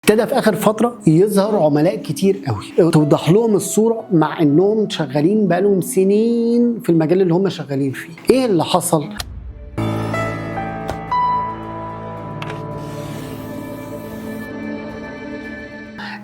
ابتدى في اخر فتره يظهر عملاء كتير قوي توضح لهم الصوره مع انهم شغالين بقالهم سنين في المجال اللي هم شغالين فيه. ايه اللي حصل؟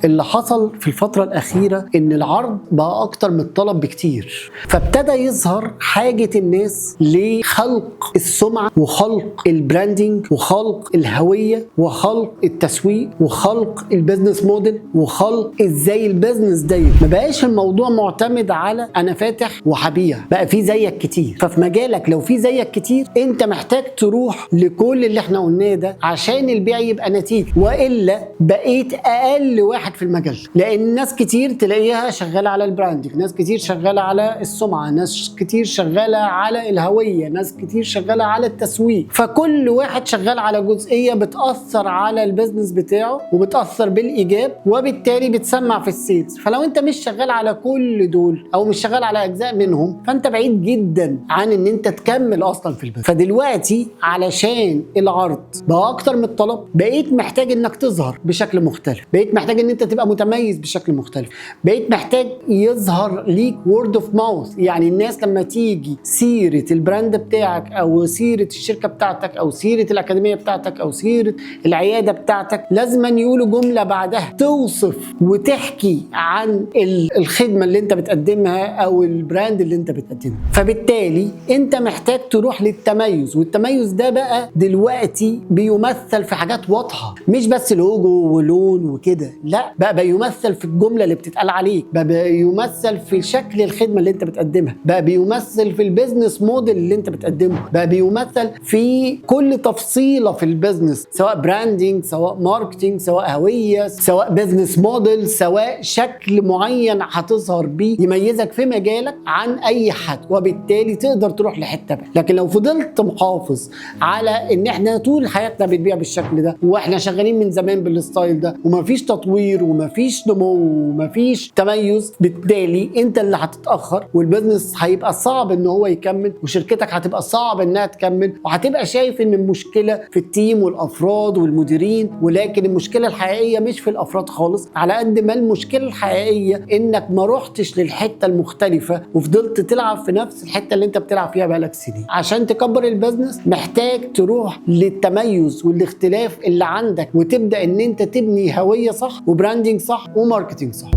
اللي حصل في الفترة الأخيرة إن العرض بقى أكتر من الطلب بكتير، فابتدى يظهر حاجة الناس لخلق السمعة وخلق البراندنج وخلق الهوية وخلق التسويق وخلق البيزنس موديل وخلق إزاي البيزنس ده. ما بقاش الموضوع معتمد على أنا فاتح وهبيع، بقى في زيك كتير. ففي مجالك لو في زيك كتير أنت محتاج تروح لكل اللي احنا قلناه ده عشان البيع يبقى نتيجة، وإلا بقيت أقل واحد في المجال. لان ناس كتير تلاقيها شغاله على البراندنج، ناس كتير شغاله على السمعه، ناس كتير شغاله على الهويه، ناس كتير شغاله على التسويق. فكل واحد شغال على جزئيه بتاثر على البيزنس بتاعه وبتاثر بالايجاب، وبالتالي بتسمع في السيلز. فلو انت مش شغال على كل دول او مش شغال على اجزاء منهم فانت بعيد جدا عن ان انت تكمل اصلا في البيزنس. فدلوقتي علشان العرض بقى اكتر من الطلب بقيت محتاج انك تظهر بشكل مختلف، بقيت محتاج ان انت تبقى متميز بشكل مختلف، بقيت محتاج يظهر ليك وورد اوف ماوث. يعني الناس لما تيجي سيره البراند بتاعك او سيره الشركه بتاعتك او سيره الاكاديميه بتاعتك او سيره العياده بتاعتك لازم يقولوا جمله بعدها توصف وتحكي عن الخدمه اللي انت بتقدمها او البراند اللي انت بتقدمه. فبالتالي انت محتاج تروح للتميز، والتميز ده بقى دلوقتي بيمثل في حاجات واضحه، مش بس لوجو ولون وكده، لا، بقى بيمثل في الجمله اللي بتتقال عليك، بقى بيمثل في شكل الخدمه اللي انت بتقدمها، بقى بيمثل في البيزنس موديل اللي انت بتقدمه، بقى بيمثل في كل تفصيله في البيزنس، سواء براندنج، سواء ماركتنج، سواء هويه، سواء بيزنس موديل، سواء شكل معين هتظهر بيه يميزك في مجالك عن اي حد، وبالتالي تقدر تروح لحته بقى. لكن لو فضلت محافظ على ان احنا طول حياتنا بنبيع بالشكل ده واحنا شغالين من زمان بالستايل ده ومفيش تطوير ومفيش نمو ومفيش تميز، بالتالي انت اللي هتتاخر والبيزنس هيبقى صعب ان هو يكمل وشركتك هتبقى صعب انها تكمل، وهتبقى شايف ان المشكله في التيم والافراد والمديرين. ولكن المشكله الحقيقيه مش في الافراد خالص، على قد ما المشكله الحقيقيه انك ما رحتش للحته المختلفه وفضلت تلعب في نفس الحته اللي انت بتلعب فيها بقالك سنين. عشان تكبر البيزنس محتاج تروح للتميز والاختلاف اللي عندك وتبدا ان انت تبني هويه صح وبراندنج صح وماركتنج صح.